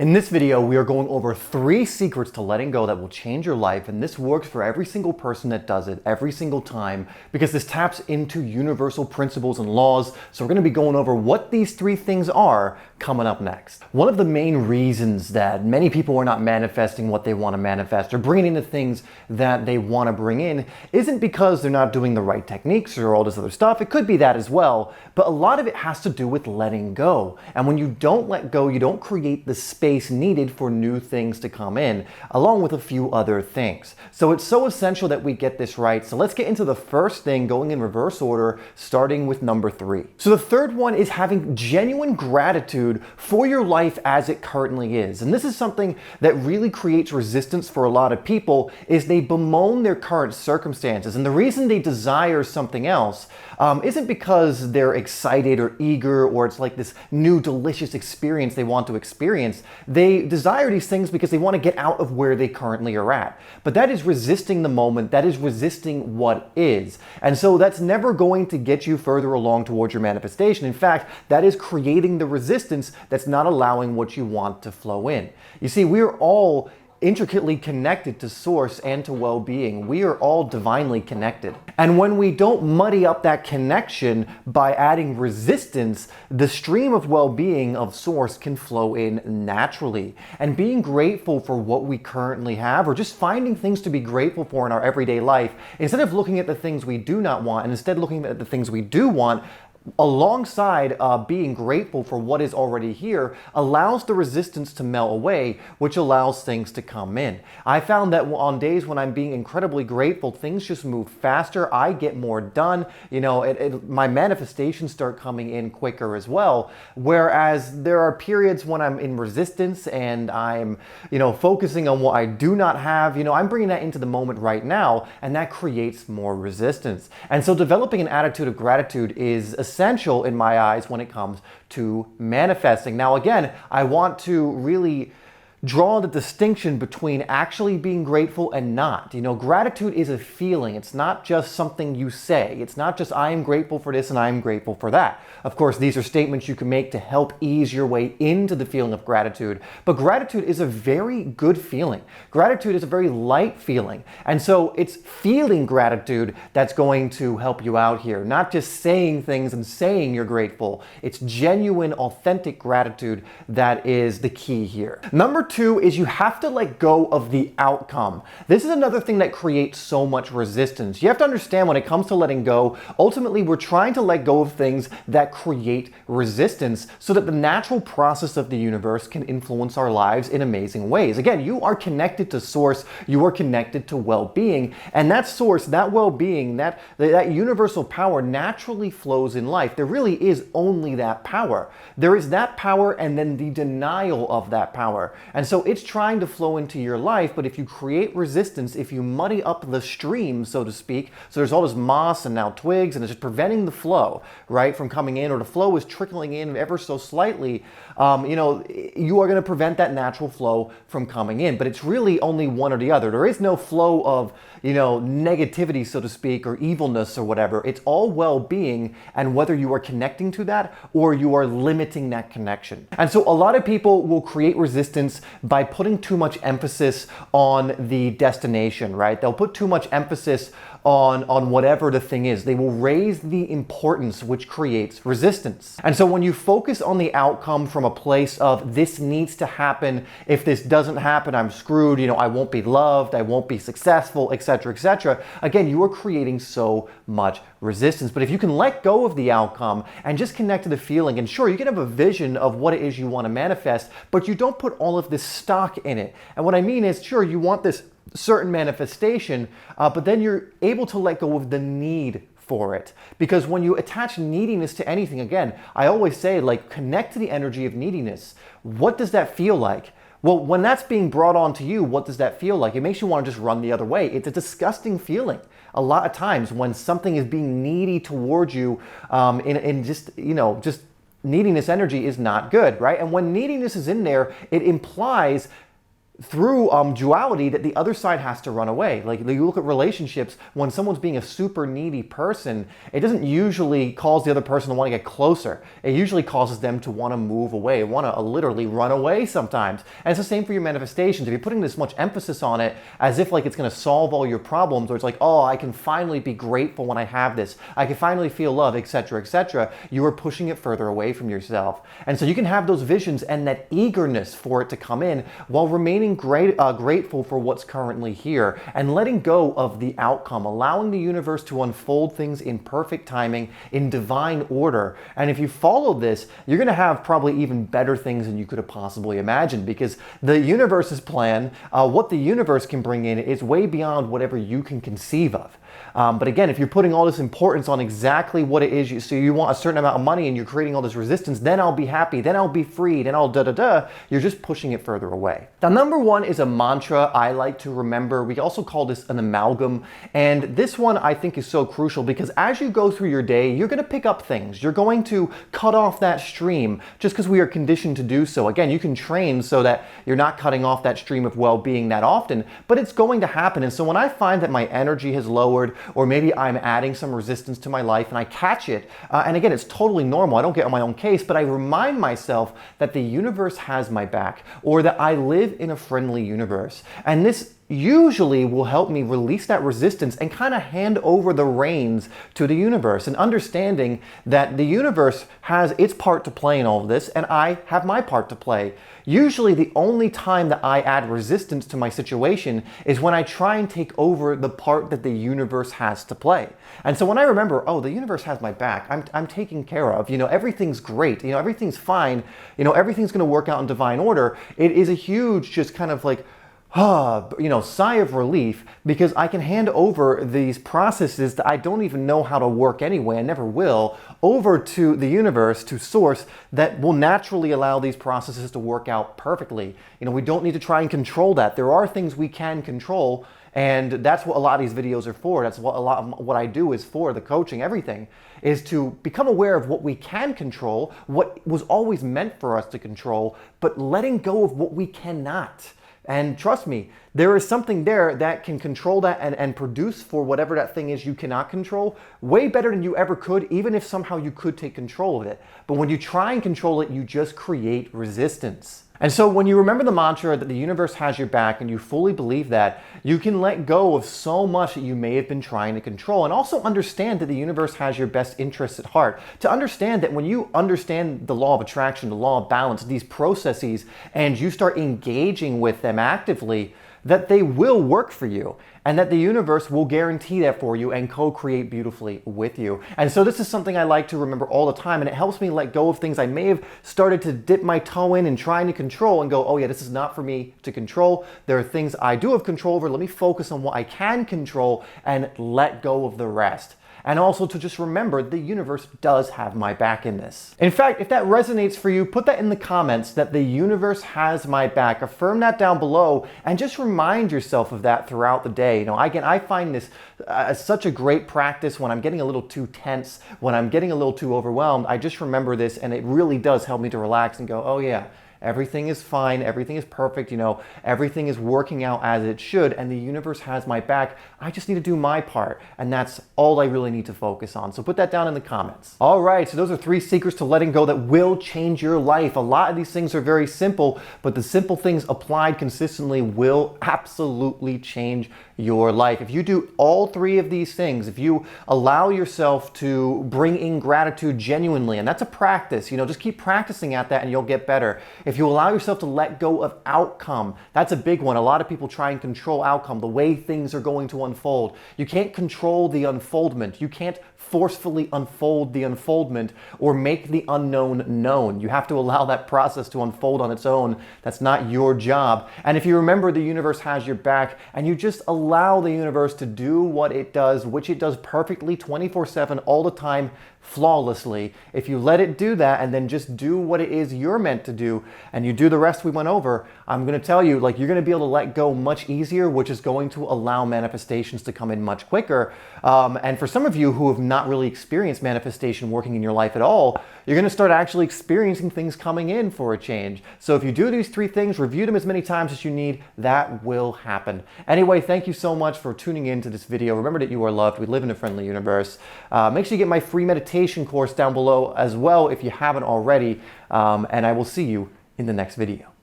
In this video, we are going over 3 secrets to letting go that will change your life, and this works for every single person that does it every single time because this taps into universal principles and laws. So we're going to be going over what these 3 things are coming up next. One of the main reasons that many people are not manifesting what they want to manifest or bringing in the things that they want to bring in isn't because they're not doing the right techniques or all this other stuff. It could be that as well, but a lot of it has to do with letting go. And when you don't let go, you don't create the space needed for new things to come in, along with a few other things. So it's so essential that we get this right. So let's get into the first thing, going in reverse order, starting with number 3. So the third one is having genuine gratitude for your life as it currently is. And this is something that really creates resistance for a lot of people, is they bemoan their current circumstances. And the reason they desire something else isn't because they're excited or eager, or it's like this new delicious experience they want to experience. They desire these things because they want to get out of where they currently are at. But that is resisting the moment. That is resisting what is. And so that's never going to get you further along towards your manifestation. In fact, that is creating the resistance that's not allowing what you want to flow in. You see, we're all intricately connected to source and to well-being. We are all divinely connected. And when we don't muddy up that connection by adding resistance, the stream of well-being of source can flow in naturally. And being grateful for what we currently have, or just finding things to be grateful for in our everyday life, instead of looking at the things we do not want and instead looking at the things we do want, alongside being grateful for what is already here, allows the resistance to melt away, which allows things to come in. I found that on days when I'm being incredibly grateful, things just move faster. I get more done. You know, my manifestations start coming in quicker as well. Whereas there are periods when I'm in resistance and I'm, focusing on what I do not have. I'm bringing that into the moment right now, and that creates more resistance. And so developing an attitude of gratitude is essential in my eyes when it comes to manifesting. Now, again, I want to really draw the distinction between actually being grateful and not. Gratitude is a feeling. It's not just something you say. It's not just I am grateful for this and I am grateful for that. Of course, these are statements you can make to help ease your way into the feeling of gratitude. But gratitude is a very good feeling. Gratitude is a very light feeling. And so it's feeling gratitude that's going to help you out here. Not just saying things and saying you're grateful. It's genuine, authentic gratitude that is the key here. Number 2 is you have to let go of the outcome. This is another thing that creates so much resistance. You have to understand when it comes to letting go, ultimately we're trying to let go of things that create resistance so that the natural process of the universe can influence our lives in amazing ways. Again, you are connected to source, you are connected to well-being, and that source, that well-being, that universal power naturally flows in life. There really is only that power. There is that power and then the denial of that power. And so it's trying to flow into your life, but if you create resistance, if you muddy up the stream, so to speak, so there's all this moss and now twigs, and it's just preventing the flow, right, from coming in, or the flow is trickling in ever so slightly, you are going to prevent that natural flow from coming in. But it's really only one or the other. There is no flow of, negativity, so to speak, or evilness or whatever. It's all well-being, and whether you are connecting to that or you are limiting that connection. And so a lot of people will create resistance by putting too much emphasis on the destination, right? They'll put too much emphasis on whatever the thing is. They will raise the importance, which creates resistance. And so when you focus on the outcome from a place of this needs to happen, if this doesn't happen, I'm screwed, I won't be loved, I won't be successful, etc., etc., again, you are creating so much resistance. But if you can let go of the outcome and just connect to the feeling, and sure, you can have a vision of what it is you want to manifest, but you don't put all of this stock in it. And what I mean is, sure, you want this certain manifestation, but then you're able to let go of the need for it. Because when you attach neediness to anything, again, I always say, connect to the energy of neediness. What does that feel like? Well, when that's being brought on to you, what does that feel like? It makes you want to just run the other way. It's a disgusting feeling. A lot of times when something is being needy towards you, just neediness energy is not good, right? And when neediness is in there, it implies through duality that the other side has to run away. Like you look at relationships, when someone's being a super needy person, it doesn't usually cause the other person to want to get closer. It usually causes them to want to move away, want to literally run away sometimes. And it's the same for your manifestations. If you're putting this much emphasis on it as if like it's going to solve all your problems, or it's like, oh, I can finally be grateful when I have this, I can finally feel love, etc., etc., you are pushing it further away from yourself. And so you can have those visions and that eagerness for it to come in while remaining grateful for what's currently here and letting go of the outcome, allowing the universe to unfold things in perfect timing, in divine order. And if you follow this, you're going to have probably even better things than you could have possibly imagined, because the universe's plan, what the universe can bring in, is way beyond whatever you can conceive of. But again, if you're putting all this importance on exactly what it is, so you want a certain amount of money and you're creating all this resistance, then I'll be happy, then I'll be free, then I'll da-da-da, you're just pushing it further away. Now, number one is a mantra I like to remember. We also call this an amalgam. And this one I think is so crucial because as you go through your day, you're going to pick up things. You're going to cut off that stream just because we are conditioned to do so. Again, you can train so that you're not cutting off that stream of well-being that often, but it's going to happen. And so when I find that my energy has lowered, or maybe I'm adding some resistance to my life and I catch it, and again, it's totally normal. I don't get on my own case, but I remind myself that the universe has my back, or that I live in a friendly universe. And this usually will help me release that resistance and kind of hand over the reins to the universe, and understanding that the universe has its part to play in all of this and I have my part to play. Usually the only time that I add resistance to my situation is when I try and take over the part that the universe has to play. And so when I remember, oh, the universe has my back, I'm taken care of, everything's great, everything's fine, everything's going to work out in divine order, it is a huge just kind of like, sigh of relief, because I can hand over these processes that I don't even know how to work anyway, I never will, over to the universe, to source, that will naturally allow these processes to work out perfectly. We don't need to try and control that. There are things we can control, and that's what a lot of these videos are for. That's what a lot of what I do is for, the coaching, everything, is to become aware of what we can control, what was always meant for us to control, but letting go of what we cannot. And trust me, there is something there that can control that and produce for whatever that thing is you cannot control way better than you ever could, even if somehow you could take control of it. But when you try and control it, you just create resistance. And so when you remember the mantra that the universe has your back and you fully believe that, you can let go of so much that you may have been trying to control, and also understand that the universe has your best interests at heart. To understand that when you understand the law of attraction, the law of balance, these processes, and you start engaging with them actively, that they will work for you, and that the universe will guarantee that for you and co-create beautifully with you. And so this is something I like to remember all the time, and it helps me let go of things I may have started to dip my toe in and trying to control and go, oh yeah, this is not for me to control. There are things I do have control over. Let me focus on what I can control and let go of the rest. And also to just remember the universe does have my back in this. In fact, if that resonates for you, put that in the comments, that the universe has my back. Affirm that down below and just remind yourself of that throughout the day. Again, I find this such a great practice when I'm getting a little too tense, when I'm getting a little too overwhelmed. I just remember this, and it really does help me to relax and go, oh yeah, everything is fine, everything is perfect, everything is working out as it should, and the universe has my back. I just need to do my part, and that's all I really need to focus on. So put that down in the comments. All right, so those are 3 secrets to letting go that will change your life. A lot of these things are very simple, but the simple things applied consistently will absolutely change your life. If you do all 3 of these things, if you allow yourself to bring in gratitude genuinely, and that's a practice, just keep practicing at that and you'll get better. If you allow yourself to let go of outcome, that's a big one. A lot of people try and control outcome, the way things are going to unfold. You can't control the unfoldment. You can't forcefully unfold the unfoldment or make the unknown known. You have to allow that process to unfold on its own. That's not your job. And if you remember the universe has your back, and you just allow the universe to do what it does, which it does perfectly 24/7 all the time, flawlessly. If you let it do that and then just do what it is you're meant to do, and you do the rest we went over, I'm going to tell you, you're going to be able to let go much easier, which is going to allow manifestations to come in much quicker. And for some of you who have not really experienced manifestation working in your life at all, you're going to start actually experiencing things coming in for a change. So if you do these 3 things, review them as many times as you need, that will happen. Anyway, thank you so much for tuning in to this video. Remember that you are loved. We live in a friendly universe. Make sure you get my free meditation course down below as well if you haven't already. And I will see you in the next video.